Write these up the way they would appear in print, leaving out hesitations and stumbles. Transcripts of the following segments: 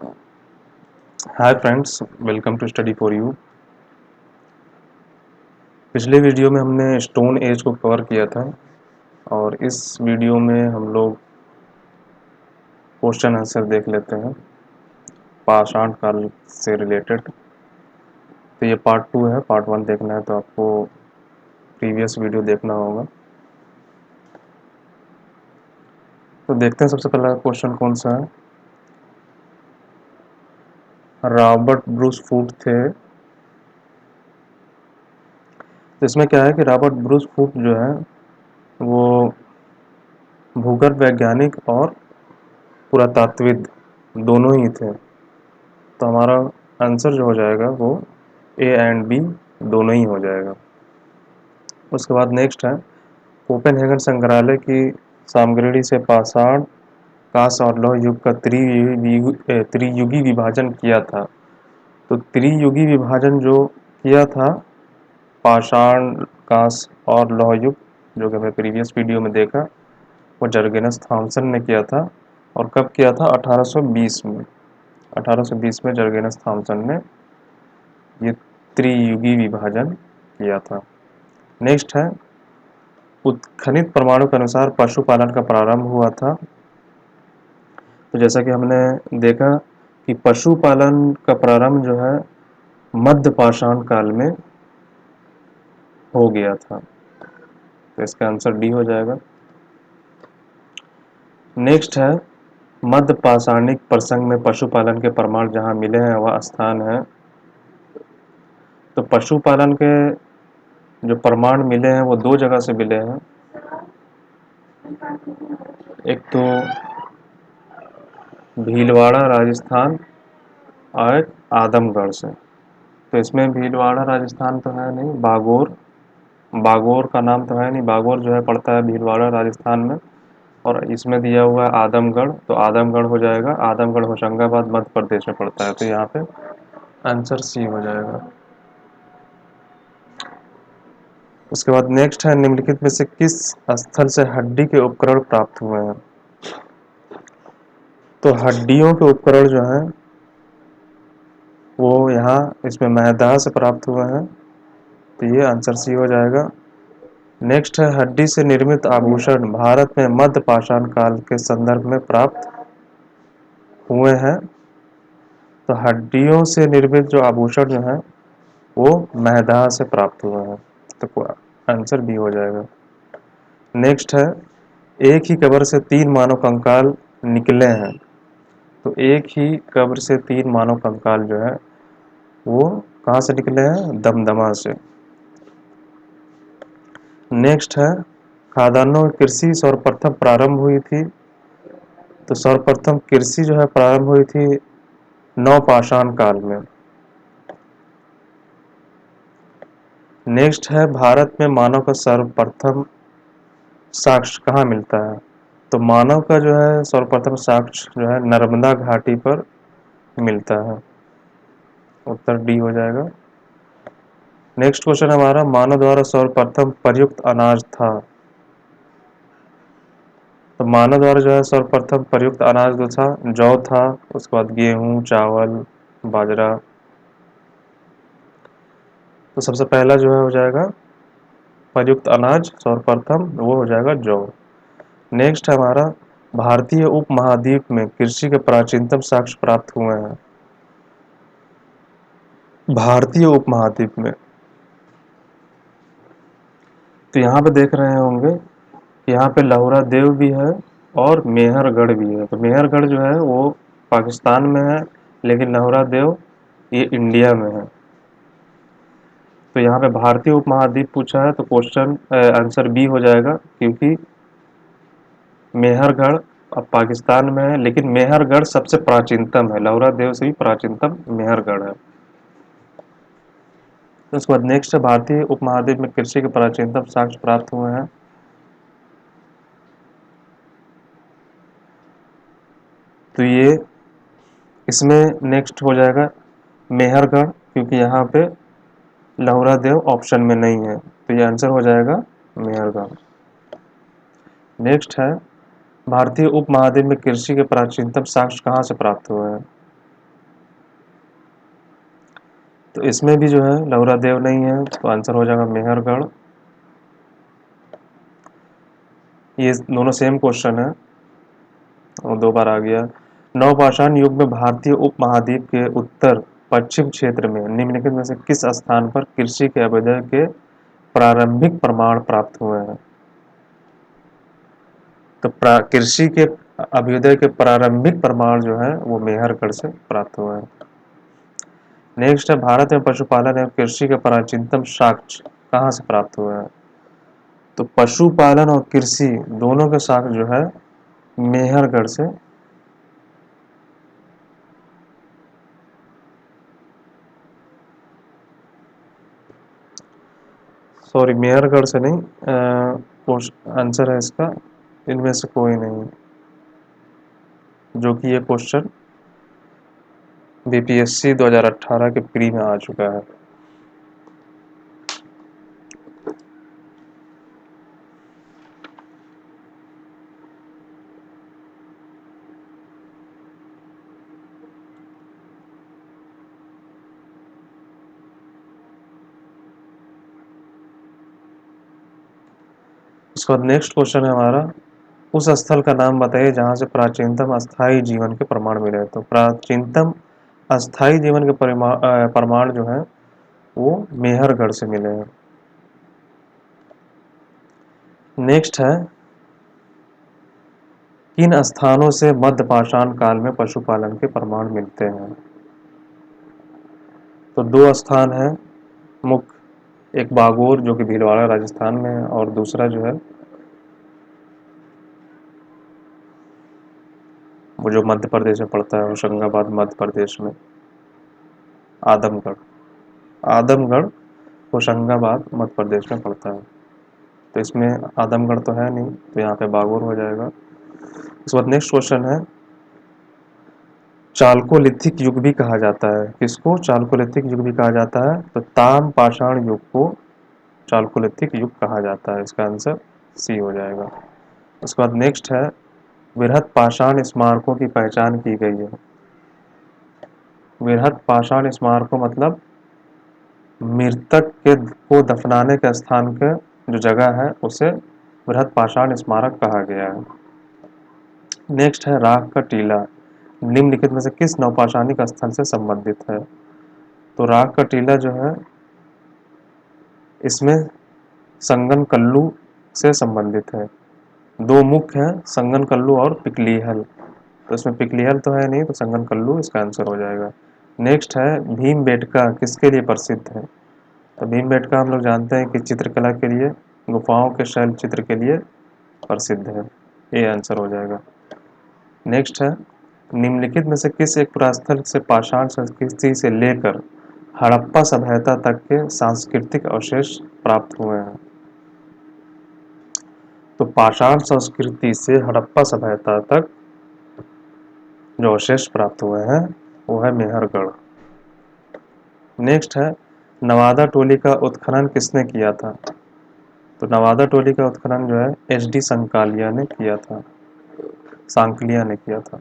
Hi friends, welcome to study for you. पिछले video में हमने स्टोन एज को कवर किया था और इस वीडियो में हम लोग क्वेश्चन आंसर देख लेते हैं पाषाण काल से रिलेटेड। तो ये पार्ट 2 है, पार्ट 1 देखना है तो आपको प्रीवियस वीडियो देखना होगा। तो देखते हैं सबसे पहला क्वेश्चन कौन सा है। रॉबर्ट ब्रूस फूट थे। तो इसमें क्या है कि रॉबर्ट ब्रूस फूट जो है वो भूगर्भ वैज्ञानिक और पुरातात्विद दोनों ही थे। तो हमारा आंसर जो हो जाएगा वो ए एंड बी दोनों ही हो जाएगा। उसके बाद नेक्स्ट है, कोपेनहेगन संग्रहालय की सामग्री से पाषाण कांस्य और लौह युग का त्रियुगी विभाजन किया था। तो त्रियुगी विभाजन जो किया था पाषाण कांस्य और लौह युग, जो कि हमें प्रीवियस वीडियो में देखा, वो जर्गेनस थॉमसन ने किया था। और कब किया था? 1820 में। 1820 में जर्गेनस थॉमसन ने ये त्रियुगी विभाजन किया था। नेक्स्ट है, उत्खनित प्रमाणों के अनुसार पशुपालन का प्रारंभ हुआ था। तो जैसा कि हमने देखा कि पशुपालन का प्रारंभ जो है मध्य पाषाण काल में हो गया था। तो इसका आंसर डी हो जाएगा। नेक्स्ट है, मध्य पाषाणिक प्रसंग में पशुपालन के प्रमाण जहाँ मिले हैं वह स्थान है। तो पशुपालन के जो प्रमाण मिले हैं वो दो जगह से मिले हैं। एक तो भीलवाड़ा राजस्थान और एक आदमगढ़ से। तो इसमें भीलवाड़ा राजस्थान तो है नहीं, बागोर का नाम तो है नहीं। बागोर जो है पड़ता है भीलवाड़ा राजस्थान में। और इसमें दिया हुआ है आदमगढ़, तो आदमगढ़ हो जाएगा। आदमगढ़ होशंगाबाद मध्य प्रदेश में पड़ता है। तो यहाँ पे आंसर सी हो जाएगा। उसके बाद नेक्स्ट है, निम्नलिखित में से किस स्थल से हड्डी के उपकरण प्राप्त हुए हैं? तो हड्डियों के उपकरण जो हैं वो यहाँ इसमें महदाह से प्राप्त हुए हैं। तो ये आंसर सी हो जाएगा। नेक्स्ट है, हड्डी से निर्मित आभूषण भारत में मध्य पाषाण काल के संदर्भ में प्राप्त हुए हैं। तो हड्डियों से निर्मित जो आभूषण जो है वो महदाह से प्राप्त हुए हैं। तो आंसर बी हो जाएगा। नेक्स्ट है, एक ही कब्र से 3 मानव कंकाल निकले हैं। तो एक ही कब्र से 3 मानव कंकाल जो है वो कहाँ से निकले हैं? दमदमा से। नेक्स्ट है, खाद्यान्नों में कृषि सर्वप्रथम प्रारंभ हुई थी। तो सर्वप्रथम कृषि जो है प्रारंभ हुई थी नवपाषाण काल में। नेक्स्ट है, भारत में मानव का सर्वप्रथम साक्ष्य कहाँ मिलता है? तो मानव का जो है सर्वप्रथम साक्ष्य जो है नर्मदा घाटी पर मिलता है। उत्तर डी हो जाएगा। नेक्स्ट क्वेश्चन हमारा, मानव द्वारा सर्वप्रथम प्रयुक्त अनाज था। तो मानव द्वारा जो है सर्वप्रथम प्रयुक्त अनाज जो था जौ था। उसके बाद गेहूं, चावल, बाजरा। तो सबसे पहला जो है हो जाएगा प्रयुक्त अनाज सर्वप्रथम, वो हो जाएगा जौ। नेक्स्ट है हमारा, भारतीय उपमहाद्वीप में कृषि के प्राचीनतम साक्ष्य प्राप्त हुए हैं। भारतीय उपमहाद्वीप में, तो यहाँ पे देख रहे होंगे, यहाँ पे लहुरा देव भी है और मेहरगढ़ भी है। तो मेहरगढ़ जो है वो पाकिस्तान में है, लेकिन लहुरा देव ये इंडिया में है। तो यहाँ पे भारतीय उपमहाद्वीप पूछा है तो क्वेश्चन आंसर बी हो जाएगा, क्योंकि मेहरगढ़ अब पाकिस्तान में है, लेकिन मेहरगढ़ सबसे प्राचीनतम है। लहुरा देव से भी प्राचीनतम मेहरगढ़ है। तो उसके बाद नेक्स्ट है, भारतीय उपमहाद्वीप में कृषि के प्राचीनतम साक्ष्य प्राप्त हुए हैं। तो ये इसमें नेक्स्ट हो जाएगा मेहरगढ़, क्योंकि यहाँ पे लहुरा देव ऑप्शन में नहीं है। तो ये आंसर हो जाएगा मेहरगढ़। नेक्स्ट है, भारतीय उपमहाद्वीप में कृषि के प्राचीनतम साक्ष्य कहाँ से प्राप्त हुए हैं? तो इसमें भी जो है लौरा देव नहीं है, तो आंसर हो जाएगा मेहरगढ़। ये दोनों सेम क्वेश्चन है और 2 बार आ गया। नवपाषाण युग में भारतीय उपमहाद्वीप के उत्तर पश्चिम क्षेत्र में निम्नलिखित में से किस स्थान पर कृषि के अभ्युदय के प्रारंभिक प्रमाण प्राप्त हुए हैं? तो कृषि के अभ्युदय के प्रारंभिक प्रमाण जो है वो मेहरगढ़ से प्राप्त हुए हैं। नेक्स्ट है, भारत में पशुपालन एवं कृषि के प्राचीनतम साक्ष्य कहाँ से प्राप्त हुए हैं? तो पशुपालन और कृषि दोनों के साक्ष्य जो है मेहरगढ़ से, सॉरी मेहरगढ़ से नहीं, आंसर है इसका इनमें से कोई नहीं, जो कि ये क्वेश्चन बीपीएससी 2018 के प्री में आ चुका है। उसके बाद नेक्स्ट क्वेश्चन है हमारा, उस स्थल का नाम बताइए जहां से प्राचीनतम अस्थायी जीवन के प्रमाण मिले। तो प्राचीनतम अस्थायी जीवन के प्रमाण जो है वो मेहरगढ़ से मिले हैं। नेक्स्ट है, किन स्थानों से मध्य पाषाण काल में पशुपालन के प्रमाण मिलते हैं? तो 2 स्थान है मुख्य, एक बागोर जो कि भीलवाड़ा राजस्थान में है, और दूसरा जो है वो जो मध्य प्रदेश में पड़ता है, होशंगाबाद मध्य प्रदेश में, आदमगढ़। आदमगढ़ होशंगाबाद मध्य प्रदेश में पड़ता है। तो इसमें आदमगढ़ तो है नहीं, तो यहाँ पे बागोर हो जाएगा। उसके बाद नेक्स्ट क्वेश्चन है, चालकोलिथिक युग भी कहा जाता है, किसको चालकोलिथिक युग भी कहा जाता है? तो ताम पाषाण युग को चालकोलिथिक युग कहा जाता है। इसका आंसर सी हो जाएगा। उसके बाद नेक्स्ट है, वृहत पाषाण स्मारकों की पहचान की गई है। वृहत पाषाण स्मारकों मतलब मृतक के को दफनाने के स्थान के जो जगह है उसे वृहत पाषाण स्मारक कहा गया है। नेक्स्ट है, राख का टीला निम्नलिखित में से किस नवपाषाणिक स्थल से संबंधित है? तो राख का टीला जो है इसमें संगन कल्लू से संबंधित है। 2 मुख्य हैं, संगन कल्लू और पिकलीहल। तो इसमें पिकलीहल तो है नहीं, तो संगन कल्लू इसका आंसर हो जाएगा। नेक्स्ट है, भीमबेटका किसके लिए प्रसिद्ध है? तो भीमबेटका हम लोग जानते हैं कि चित्रकला के लिए, गुफाओं के शैल चित्र के लिए प्रसिद्ध है। ये आंसर हो जाएगा। नेक्स्ट है, निम्नलिखित में से किस एक पुरास्थल से पाषाण संस्कृति से लेकर हड़प्पा सभ्यता तक के सांस्कृतिक अवशेष प्राप्त हुए हैं? तो पाषाण संस्कृति से हड़प्पा सभ्यता तक जो अवशेष प्राप्त हुए हैं वो है मेहरगढ़। नेक्स्ट है, नवादा टोली का उत्खनन किसने किया था? तो नवादा टोली का उत्खनन जो है एच.डी. संकालिया ने किया था, सांकलिया ने किया था।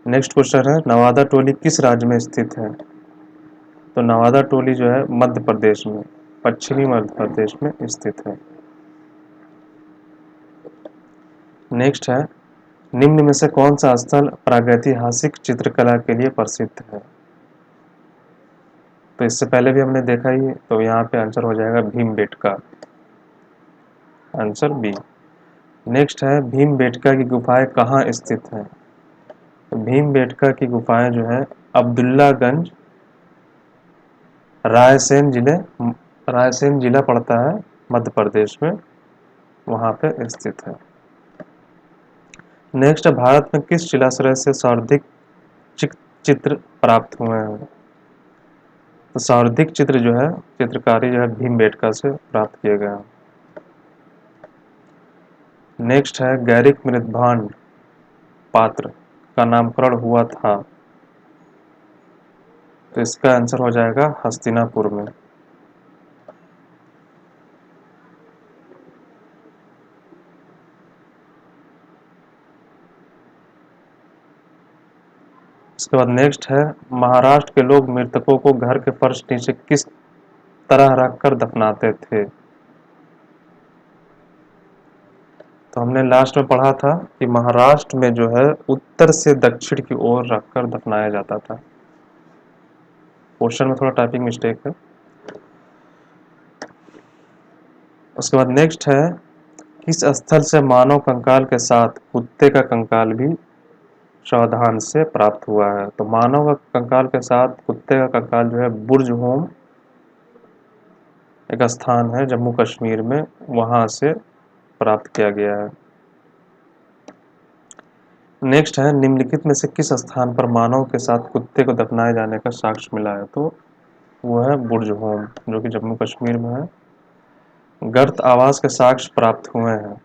नेक्स्ट क्वेश्चन है, नवादा टोली किस राज्य में स्थित है? तो नवादा टोली जो है मध्य प्रदेश में, पश्चिमी मध्य प्रदेश में स्थित है। नेक्स्ट है, निम्न में से कौन सा स्थल प्रागैतिहासिक चित्रकला के लिए प्रसिद्ध है? तो इससे पहले भी हमने देखा ही है, तो यहाँ पे आंसर हो जाएगा भीमबेटका, आंसर बी। नेक्स्ट है, भीमबेटका की गुफाएं कहाँ स्थित हैं? तो भीमबेटका की गुफाएं जो है अब्दुल्लागंज, रायसेन जिला पड़ता है मध्य प्रदेश में, वहां पे स्थित है। नेक्स्ट, भारत में किस शिलाश्रय से सर्वाधिक चित्र प्राप्त हुए हैं? तो सर्वाधिक चित्र जो है चित्रकारी जो है भीमबेटका से प्राप्त किए गए हैं। नेक्स्ट है, गैरिक मृदभांड पात्र का नामकरण हुआ था, तो इसका आंसर हो जाएगा हस्तिनापुर में। उसके बाद नेक्स्ट है, महाराष्ट्र के लोग मृतकों को घर के फर्श नीचे किस तरह रखकर दफनाते थे? तो हमने लास्ट में पढ़ा था कि महाराष्ट्र में जो है उत्तर से दक्षिण की ओर रखकर दफनाया जाता था। क्वेश्चन में थोड़ा टाइपिंग मिस्टेक है। उसके बाद नेक्स्ट है, किस स्थल से मानव कंकाल के साथ कुत्ते का कंकाल भी सावधान से प्राप्त हुआ है? तो मानव का कंकाल के साथ कुत्ते का कंकाल जो है बुर्ज होम एक स्थान है जम्मू कश्मीर में, वहां से प्राप्त किया गया है। नेक्स्ट है, निम्नलिखित में से किस स्थान पर मानव के साथ कुत्ते को दफनाए जाने का साक्ष्य मिला है? तो वो है बुर्ज होम, जो कि जम्मू कश्मीर में है। गर्त आवास के साक्ष्य प्राप्त हुए हैं।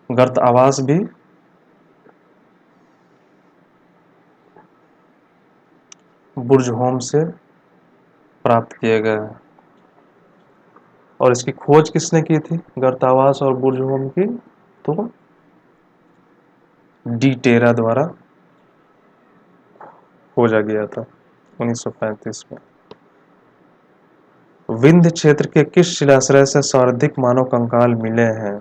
गर्त आवास भी बुर्ज होम से प्राप्त किए गए हैं। और इसकी खोज किसने की थी, गर्त आवास और बुर्ज होम की? तो डी टेरा द्वारा खोजा गया था 1935 में। विंध्य क्षेत्र के किस शिलाश्रय से सर्वाधिक मानव कंकाल मिले हैं?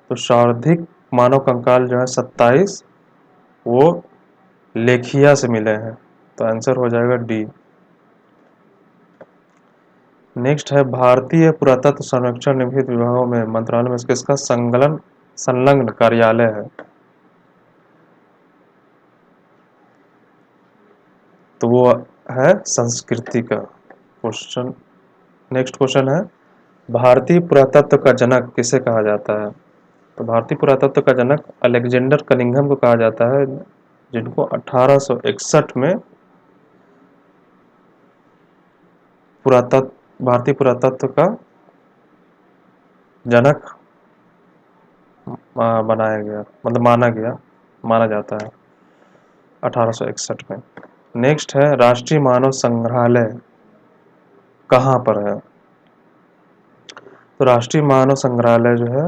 तो सर्वाधिक मानव कंकाल जो है 27, वो लेखिया से मिले हैं। तो आंसर हो जाएगा डी। नेक्स्ट है, भारतीय पुरातत्व संरक्षण निम्नलिखित विभागों में मंत्रालय में किसका संलग्न कार्यालय है? तो वो है संस्कृति का क्वेश्चन। नेक्स्ट क्वेश्चन है, भारतीय पुरातत्व का जनक किसे कहा जाता है? तो भारतीय पुरातत्व का जनक अलेक्जेंडर कनिंघम को कहा जाता है, जिनको 1861 में भारतीय पुरातत्व का जनक बनाया गया, मतलब माना जाता है 1861 में। नेक्स्ट है, राष्ट्रीय मानव संग्रहालय कहाँ पर है? तो राष्ट्रीय मानव संग्रहालय जो है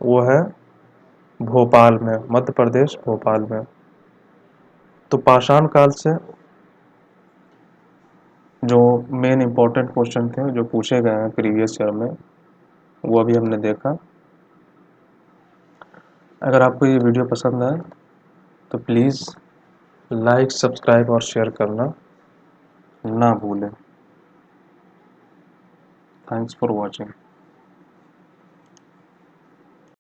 वो है भोपाल में, मध्य प्रदेश भोपाल में। तो पाषाण काल से जो मेन इंपॉर्टेंट क्वेश्चन थे जो पूछे गए हैं प्रीवियस ईयर में, वो अभी हमने देखा। अगर आपको ये वीडियो पसंद आए तो प्लीज़ लाइक, सब्सक्राइब और शेयर करना ना भूलें। Thanks for watching.